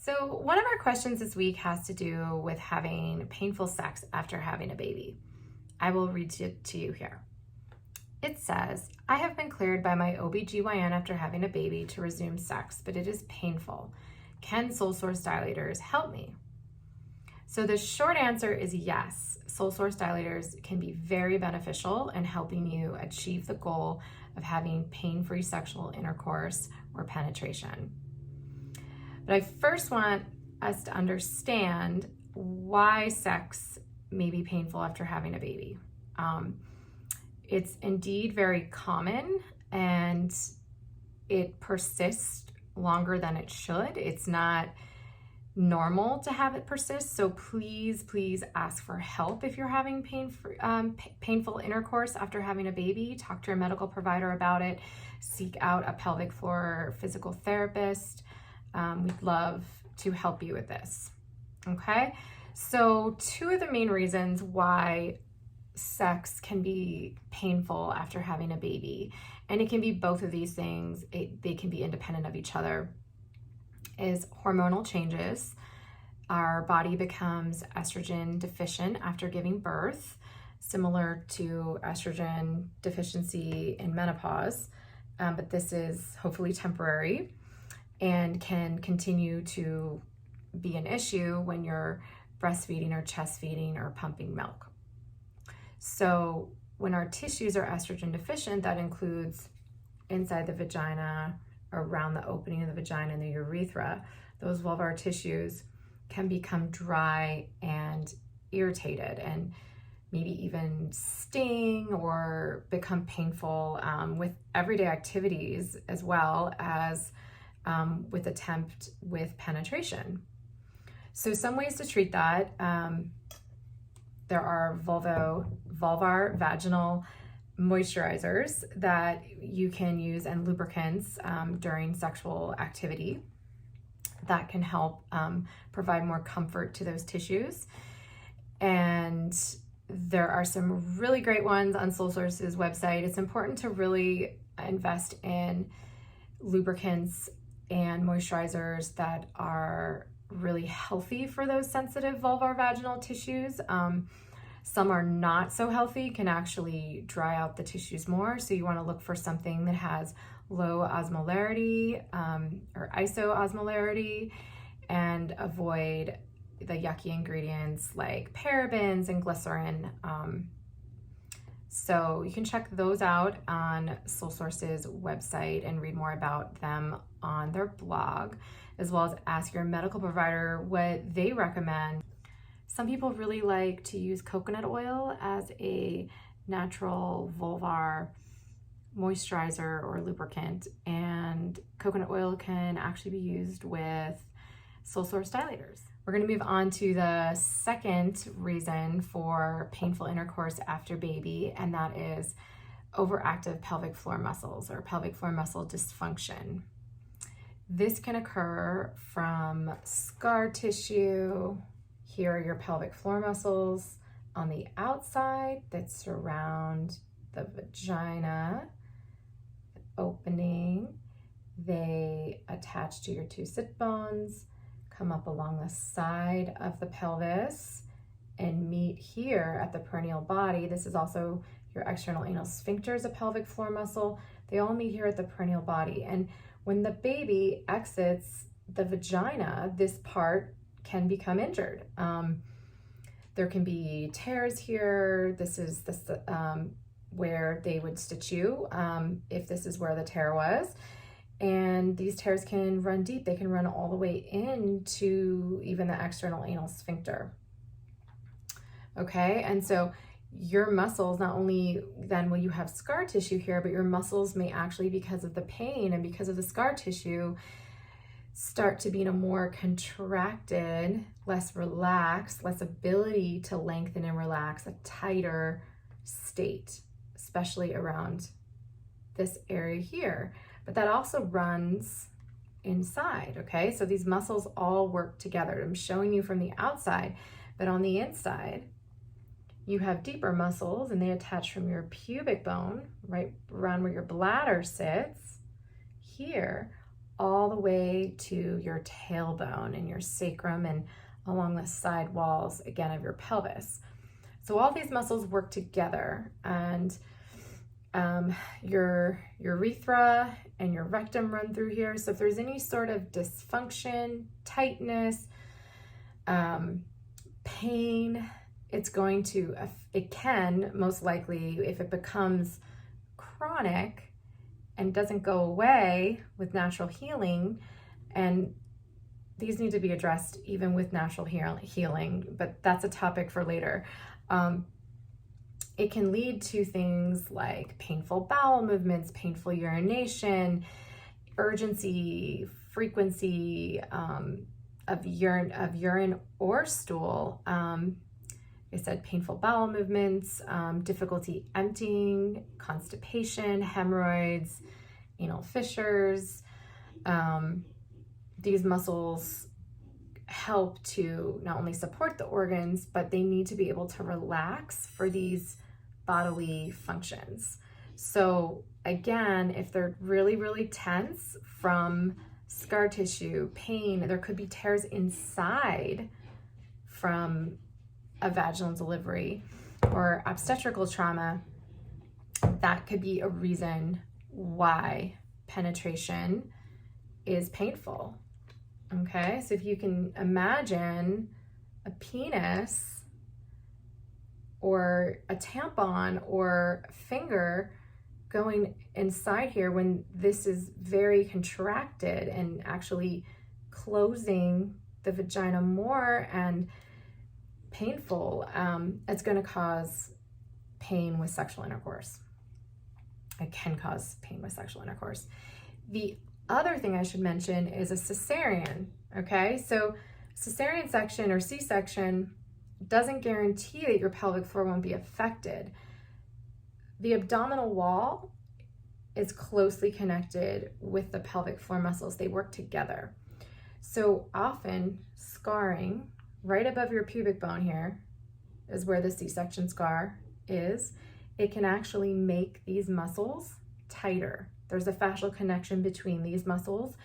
So one of our questions this week has to do with having painful sex after having a baby. I will read it to you here. It says, I have been cleared by my OBGYN after having a baby to resume sex, but it is painful. Can sole source dilators help me? So the short answer is yes. Sole source dilators can be very beneficial in helping you achieve the goal of having pain-free sexual intercourse or penetration. But I first want us to understand why sex may be painful after having a baby. It's indeed very common and it persists longer than it should. It's not normal to have it persist, so please ask for help if you're having painful intercourse after having a baby. Talk to your medical provider about it. Seek out a pelvic floor physical therapist. We'd love to help you with this. Okay, so two of the main reasons why sex can be painful after having a baby, and it can be both of these things, they can be independent of each other, is hormonal changes. Our body becomes estrogen deficient after giving birth, similar to estrogen deficiency in menopause, but this is hopefully temporary and can continue to be an issue when you're breastfeeding or chest feeding or pumping milk. So when our tissues are estrogen deficient, that includes inside the vagina, around the opening of the vagina and the urethra, those vulvar tissues can become dry and irritated and maybe even sting or become painful with everyday activities, as well as with attempt with penetration. So some ways to treat that, there are vulvar vaginal moisturizers that you can use and lubricants during sexual activity that can help provide more comfort to those tissues. And there are some really great ones on Sole Source's website. It's important to really invest in lubricants and moisturizers that are really healthy for those sensitive vulvar vaginal tissues. Some are not so healthy, can actually dry out the tissues more. So you want to look for something that has low osmolarity or isoosmolarity, and avoid the yucky ingredients like parabens and glycerin. So you can check those out on Sole Source's website and read more about them on their blog, as well as ask your medical provider what they recommend. Some people really like to use coconut oil as a natural vulvar moisturizer or lubricant, and coconut oil can actually be used with sole source dilators. We're going to move on to the second reason for painful intercourse after baby, and that is overactive pelvic floor muscles or pelvic floor muscle dysfunction. This can occur from scar tissue. Here are your pelvic floor muscles on the outside that surround the vagina opening. They attach to your two sit bones, come up along the side of the pelvis, and meet here at the perineal body. This is also your external anal sphincter is a pelvic floor muscle. They all meet here at the perineal body. And when the baby exits the vagina, this part can become injured. There can be tears here. This is where they would stitch you if this is where the tear was. And these tears can run deep. They can run all the way into even the external anal sphincter. Okay, and so your muscles, not only then will you have scar tissue here, but your muscles may actually, because of the pain and because of the scar tissue, start to be in a more contracted, less relaxed, less ability to lengthen and relax, a tighter state, especially around this area here. But that also runs inside, okay? So these muscles all work together. I'm showing you from the outside, but on the inside, you have deeper muscles and they attach from your pubic bone, right around where your bladder sits, here, all the way to your tailbone and your sacrum and along the side walls, again, of your pelvis. So all these muscles work together, and your urethra and your rectum run through here. So if there's any sort of dysfunction, tightness, pain, it can most likely, if it becomes chronic and doesn't go away with natural healing, and these need to be addressed even with natural healing, but that's a topic for later. It can lead to things like painful bowel movements, painful urination, urgency, frequency of urine or stool. I said painful bowel movements, difficulty emptying, constipation, hemorrhoids, anal fissures. These muscles help to not only support the organs, but they need to be able to relax for these bodily functions. So again, if they're really, really tense from scar tissue, pain, there could be tears inside from a vaginal delivery or obstetrical trauma. That could be a reason why penetration is painful. Okay, so if you can imagine a penis or a tampon or a finger going inside here when this is very contracted and actually closing the vagina more and painful, it's going to cause pain with sexual intercourse. It can cause pain with sexual intercourse. The other thing I should mention is a cesarean, okay? So cesarean section or C-section doesn't guarantee that your pelvic floor won't be affected. The abdominal wall is closely connected with the pelvic floor muscles. They work together. So often scarring right above your pubic bone here is where the C-section scar is. It can actually make these muscles tighter. There's a fascial connection between these muscles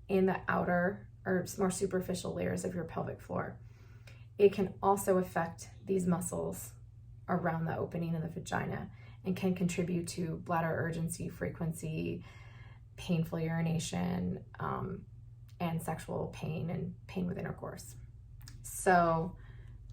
in the outer or more superficial layers of your pelvic floor. It can also affect these muscles around the opening of the vagina and can contribute to bladder urgency, frequency, painful urination, and sexual pain and pain with intercourse. So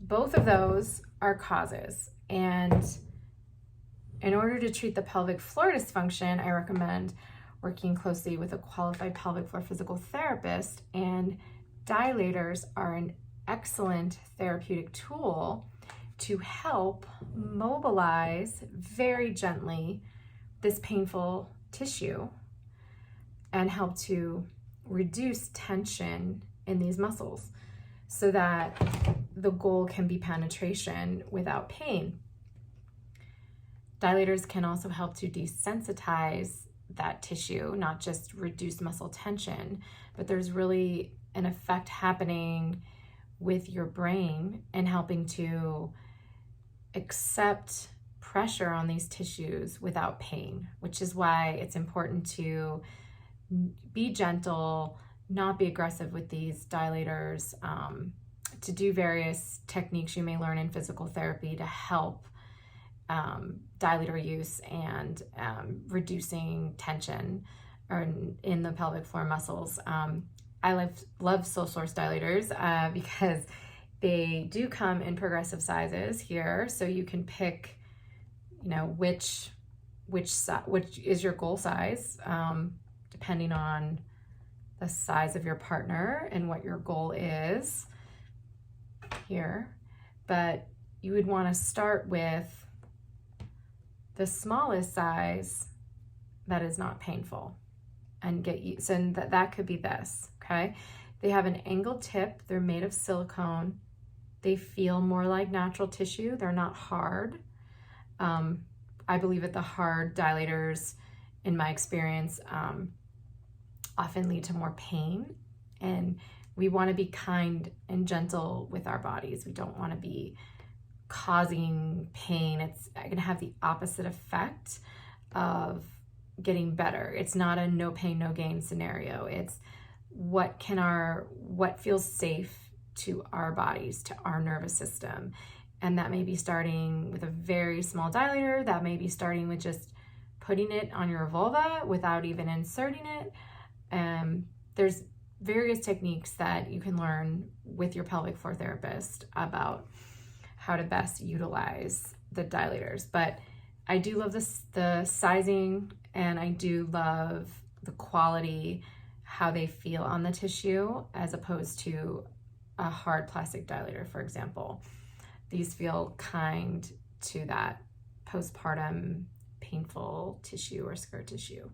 both of those are causes. And in order to treat the pelvic floor dysfunction, I recommend working closely with a qualified pelvic floor physical therapist, and dilators are an excellent therapeutic tool to help mobilize very gently this painful tissue and help to reduce tension in these muscles so that the goal can be penetration without pain. Dilators can also help to desensitize that tissue, not just reduce muscle tension, but there's really an effect happening with your brain and helping to accept pressure on these tissues without pain, which is why it's important to be gentle, not be aggressive with these dilators, to do various techniques you may learn in physical therapy to help dilator use and reducing tension in the pelvic floor muscles. I love sole source dilators because they do come in progressive sizes here, so you can pick, which is your goal size, depending on the size of your partner and what your goal is here. But you would want to start with the smallest size that is not painful and get you, so that could be this, okay? They have an angled tip, they're made of silicone, they feel more like natural tissue, they're not hard. I believe that the hard dilators, in my experience, often lead to more pain, and we want to be kind and gentle with our bodies. We don't want to be causing pain. It's going to have the opposite effect of getting better. It's not a no pain, no gain scenario. It's what feels safe to our bodies, to our nervous system. And that may be starting with a very small dilator. That may be starting with just putting it on your vulva without even inserting it. There's various techniques that you can learn with your pelvic floor therapist about how to best utilize the dilators. But I do love the sizing, and I do love the quality, how they feel on the tissue, as opposed to a hard plastic dilator, for example. These feel kind to that postpartum painful tissue or scar tissue.